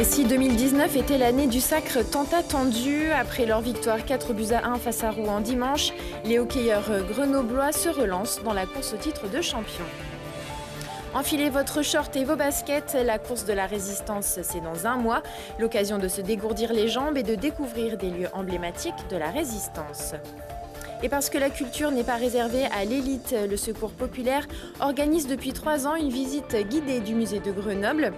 Et si 2019 était l'année du sacre tant attendu, après leur victoire 4-1 face à Rouen dimanche, les hockeyeurs grenoblois se relancent dans la course au titre de champion. Enfilez votre short et vos baskets, la course de la résistance c'est dans un mois, l'occasion de se dégourdir les jambes et de découvrir des lieux emblématiques de la résistance. Et parce que la culture n'est pas réservée à l'élite, le Secours populaire organise depuis 3 ans une visite guidée du musée de Grenoble,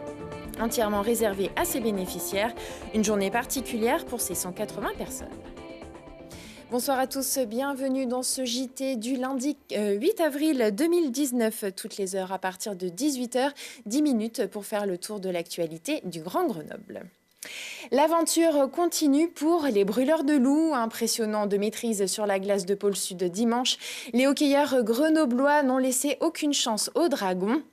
entièrement réservée à ses bénéficiaires, une journée particulière pour ses 180 personnes. Bonsoir à tous, bienvenue dans ce JT du lundi 8 avril 2019, toutes les heures à partir de 18h, 10 minutes pour faire le tour de l'actualité du Grand Grenoble. L'aventure continue pour les brûleurs de loups, impressionnant de maîtrise sur la glace de pôle sud dimanche. Les hockeyeurs grenoblois n'ont laissé aucune chance aux Dragons.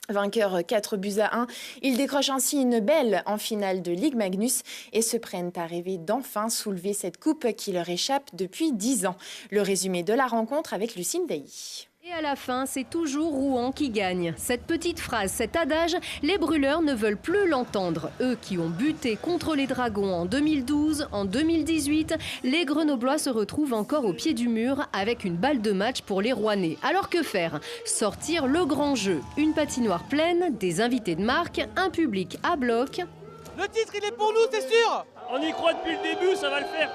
Vainqueurs 4-1, ils décrochent ainsi une belle en finale de Ligue Magnus et se prennent à rêver d'enfin soulever cette coupe qui leur échappe depuis 10 ans. Le résumé de la rencontre avec Lucine Dailly. Et à la fin, c'est toujours Rouen qui gagne. Cette petite phrase, cet adage, les brûleurs ne veulent plus l'entendre. Eux qui ont buté contre les Dragons en 2012, en 2018, les Grenoblois se retrouvent encore au pied du mur avec une balle de match pour les Rouennais. Alors que faire? Sortir le grand jeu. Une patinoire pleine, des invités de marque, un public à bloc. Le titre, il est pour nous, c'est sûr! On y croit depuis le début, ça va le faire.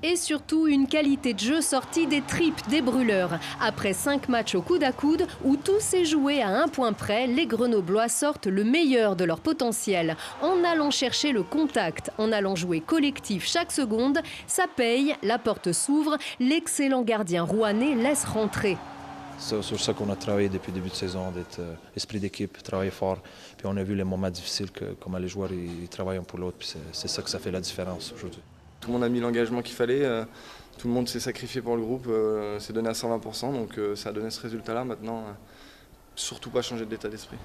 Et surtout une qualité de jeu sortie des tripes des brûleurs. Après 5 matchs au coude à coude, où tout s'est joué à 1 point près, les Grenoblois sortent le meilleur de leur potentiel. En allant chercher le contact, en allant jouer collectif chaque seconde, ça paye, la porte s'ouvre, l'excellent gardien rouennais laisse rentrer. C'est sur ça qu'on a travaillé depuis le début de saison, d'être esprit d'équipe, travailler fort. Puis on a vu les moments difficiles, comment les joueurs ils travaillent un pour l'autre. Puis c'est ça que ça fait la différence aujourd'hui. Tout le monde a mis l'engagement qu'il fallait, tout le monde s'est sacrifié pour le groupe, s'est donné à 120%, donc ça a donné ce résultat-là. Maintenant, surtout pas changer d'état d'esprit.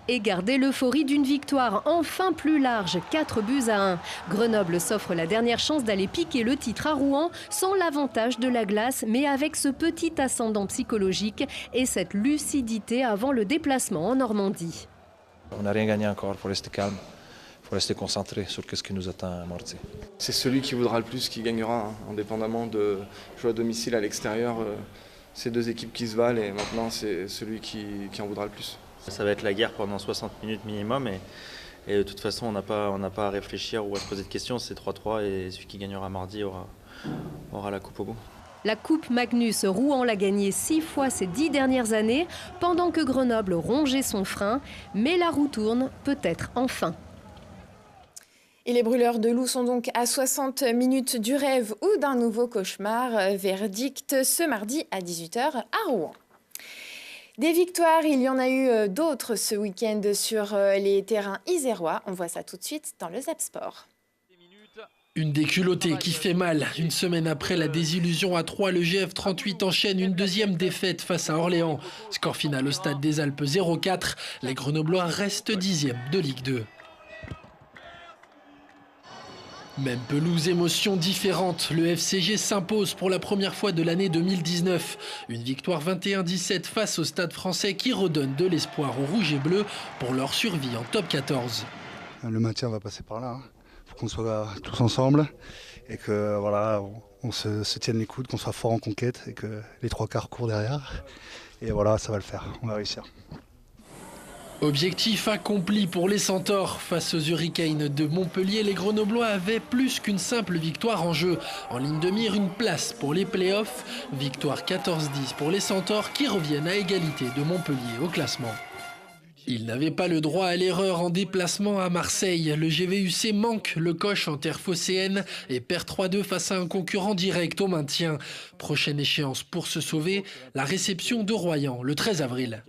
Et garder l'euphorie d'une victoire enfin plus large, 4-1. Grenoble s'offre la dernière chance d'aller piquer le titre à Rouen, sans l'avantage de la glace, mais avec ce petit ascendant psychologique et cette lucidité avant le déplacement en Normandie. On n'a rien gagné encore, pour rester calme. Il faut rester concentré sur ce qui nous attend mardi. C'est celui qui voudra le plus qui gagnera, hein, indépendamment de jouer à domicile, à l'extérieur. C'est 2 équipes qui se valent et maintenant c'est celui qui en voudra le plus. Ça va être la guerre pendant 60 minutes minimum et de toute façon on n'a pas à réfléchir ou à se poser de questions, c'est 3-3 et celui qui gagnera mardi aura la coupe au bout. La Coupe Magnus, Rouen l'a gagnée 6 fois ces 10 dernières années, pendant que Grenoble rongeait son frein, mais la roue tourne peut-être enfin. Et les brûleurs de loups sont donc à 60 minutes du rêve ou d'un nouveau cauchemar. Verdict ce mardi à 18h à Rouen. Des victoires, il y en a eu d'autres ce week-end sur les terrains isérois. On voit ça tout de suite dans le Zap Sport. Une déculottée qui fait mal. Une semaine après la désillusion à 3, le GF 38 enchaîne une deuxième défaite face à Orléans. Score final au stade des Alpes 0-4. Les Grenoblois restent 10e de Ligue 2. Même pelouse, émotion différente. Le FCG s'impose pour la première fois de l'année 2019. Une victoire 21-17 face au Stade français qui redonne de l'espoir aux Rouges et Bleus pour leur survie en top 14. Le maintien va passer par là. Il faut qu'on soit tous ensemble et que voilà, on se tienne les coudes, qu'on soit fort en conquête et que les 3 quarts courent derrière. Et voilà, ça va le faire. On va réussir. Objectif accompli pour les Centaures. Face aux Hurricanes de Montpellier, les Grenoblois avaient plus qu'une simple victoire en jeu. En ligne de mire, une place pour les playoffs. Victoire 14-10 pour les Centaures qui reviennent à égalité de Montpellier au classement. Ils n'avaient pas le droit à l'erreur en déplacement à Marseille. Le GVUC manque le coche en terre phocéenne et perd 3-2 face à un concurrent direct au maintien. Prochaine échéance pour se sauver, la réception de Royan le 13 avril.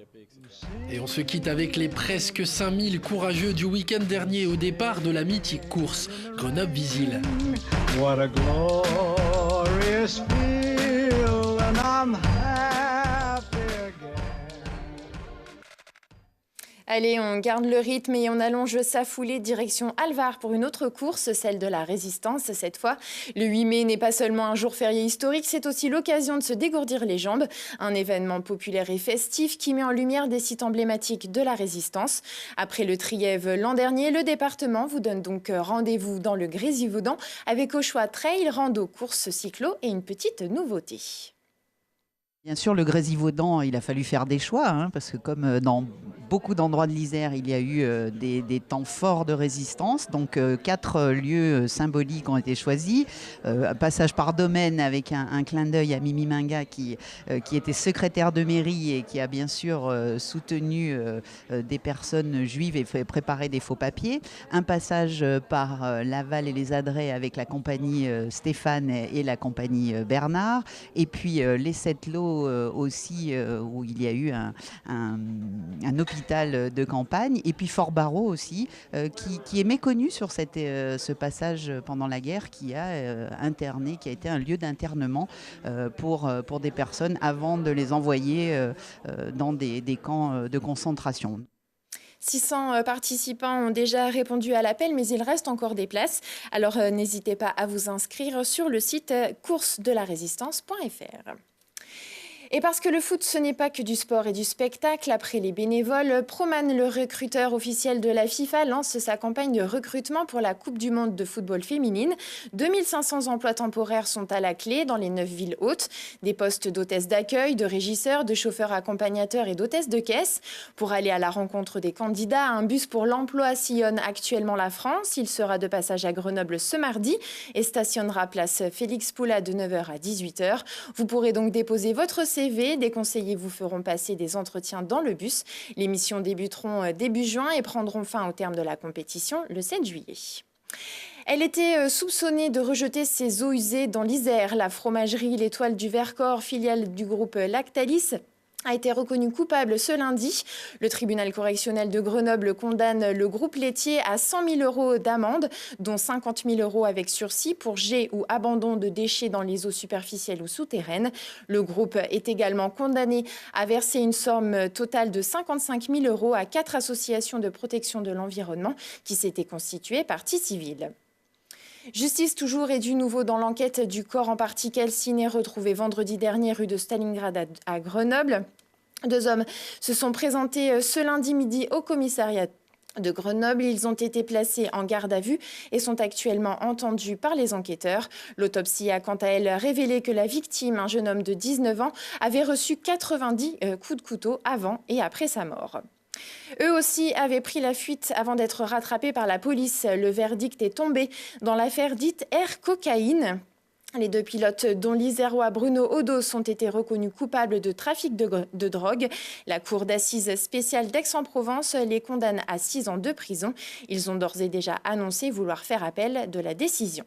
Et on se quitte avec les presque 5000 courageux du week-end dernier au départ de la mythique course Grenoble-Visil. What a glorious feel and I'm happy again. Allez, on garde le rythme et on allonge sa foulée direction Alvar pour une autre course, celle de la Résistance. Cette fois, le 8 mai n'est pas seulement un jour férié historique, c'est aussi l'occasion de se dégourdir les jambes. Un événement populaire et festif qui met en lumière des sites emblématiques de la Résistance. Après le Trièves l'an dernier, le département vous donne donc rendez-vous dans le Grésivaudan avec au choix trail, rando, course, cyclo et une petite nouveauté. Bien sûr, le Grésivaudan, il a fallu faire des choix, parce que comme dans beaucoup d'endroits de l'Isère, il y a eu des temps forts de résistance. Donc 4 lieux symboliques ont été choisis. Un passage par domaine avec un clin d'œil à Mimi Minga qui était secrétaire de mairie et qui a bien sûr soutenu des personnes juives et fait préparer des faux papiers. Un passage par Laval et les Adrets avec la compagnie Stéphane et la compagnie Bernard. Et puis les 7 lots aussi où il y a eu un hôpital de campagne, et puis Fort Barreau aussi qui est méconnu sur ce passage pendant la guerre, qui a été un lieu d'internement pour des personnes avant de les envoyer dans des camps de concentration. 600 participants ont déjà répondu à l'appel, mais il reste encore des places. Alors n'hésitez pas à vous inscrire sur le site coursesdelarésistance.fr. Et parce que le foot, ce n'est pas que du sport et du spectacle, après les bénévoles, Proman, le recruteur officiel de la FIFA, lance sa campagne de recrutement pour la Coupe du Monde de football féminine. 2500 emplois temporaires sont à la clé dans les 9 villes hôtes. Des postes d'hôtesse d'accueil, de régisseurs, de chauffeurs accompagnateurs et d'hôtesse de caisse. Pour aller à la rencontre des candidats, un bus pour l'emploi sillonne actuellement la France. Il sera de passage à Grenoble ce mardi et stationnera place Félix Poula de 9h à 18h. Vous pourrez donc déposer votre CV. Des conseillers vous feront passer des entretiens dans le bus. Les missions débuteront début juin et prendront fin au terme de la compétition le 7 juillet. Elle était soupçonnée de rejeter ses eaux usées dans l'Isère. La fromagerie L'Étoile du Vercors, filiale du groupe Lactalis, a été reconnu coupable ce lundi. Le tribunal correctionnel de Grenoble condamne le groupe laitier à 100 000 € d'amende, dont 50 000 € avec sursis pour jet ou abandon de déchets dans les eaux superficielles ou souterraines. Le groupe est également condamné à verser une somme totale de 55 000 € à 4 associations de protection de l'environnement qui s'étaient constituées partie civile. Justice toujours et du nouveau dans l'enquête du corps en partie calciné retrouvé vendredi dernier rue de Stalingrad à Grenoble. 2 hommes se sont présentés ce lundi midi au commissariat de Grenoble. Ils ont été placés en garde à vue et sont actuellement entendus par les enquêteurs. L'autopsie a quant à elle révélé que la victime, un jeune homme de 19 ans, avait reçu 90 coups de couteau avant et après sa mort. Eux aussi avaient pris la fuite avant d'être rattrapés par la police. Le verdict est tombé dans l'affaire dite Air Cocaïne. Les 2 pilotes, dont l'Isérois Bruno Odos, ont été reconnus coupables de trafic de drogue. La cour d'assises spéciale d'Aix-en-Provence les condamne à 6 ans de prison. Ils ont d'ores et déjà annoncé vouloir faire appel de la décision.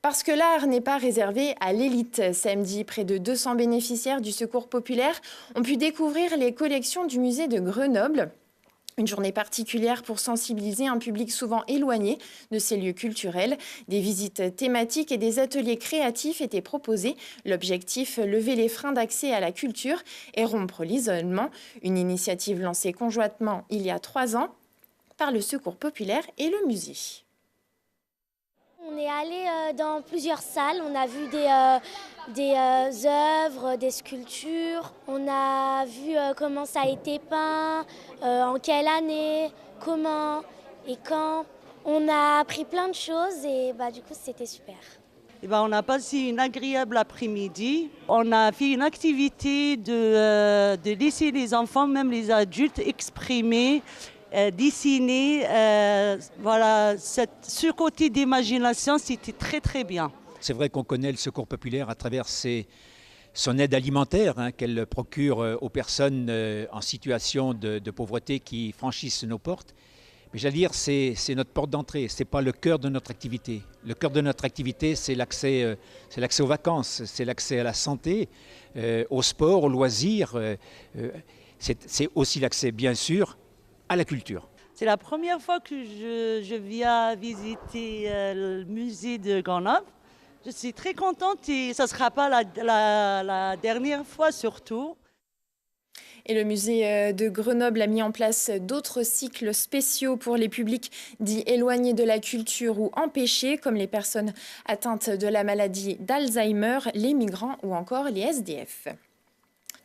Parce que l'art n'est pas réservé à l'élite. Samedi, près de 200 bénéficiaires du Secours populaire ont pu découvrir les collections du musée de Grenoble. Une journée particulière pour sensibiliser un public souvent éloigné de ces lieux culturels. Des visites thématiques et des ateliers créatifs étaient proposés. L'objectif, lever les freins d'accès à la culture et rompre l'isolement. Une initiative lancée conjointement il y a 3 ans par le Secours populaire et le musée. On est allé dans plusieurs salles, on a vu des œuvres, des sculptures, on a vu comment ça a été peint, en quelle année, comment et quand. On a appris plein de choses et du coup c'était super. On a passé une agréable après-midi. On a fait une activité de laisser les enfants, même les adultes, exprimer, dessiner. Ce côté d'imagination, c'était très très bien. C'est vrai qu'on connaît le Secours populaire à travers son aide alimentaire qu'elle procure aux personnes en situation de pauvreté qui franchissent nos portes. Mais j'allais dire, c'est notre porte d'entrée, ce n'est pas le cœur de notre activité. Le cœur de notre activité, c'est l'accès aux vacances, c'est l'accès à la santé, au sport, aux loisirs. C'est aussi l'accès, bien sûr, à la culture. C'est la première fois que je viens visiter le musée de Grenoble. Je suis très contente et ça ne sera pas la dernière fois surtout. Et le musée de Grenoble a mis en place d'autres cycles spéciaux pour les publics dits éloignés de la culture ou empêchés, comme les personnes atteintes de la maladie d'Alzheimer, les migrants ou encore les SDF.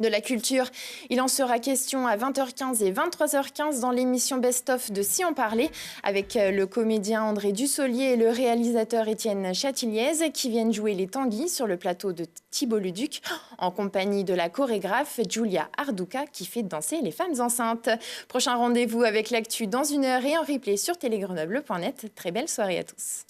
De la culture, il en sera question à 20h15 et 23h15 dans l'émission Best-of de Si on parlait, avec le comédien André Dussolier et le réalisateur Étienne Chatiliez qui viennent jouer les Tanguy sur le plateau de Thibault Leduc, en compagnie de la chorégraphe Julia Ardouka qui fait danser les femmes enceintes. Prochain rendez-vous avec l'actu dans 1 heure et en replay sur télégrenoble.net. Très belle soirée à tous.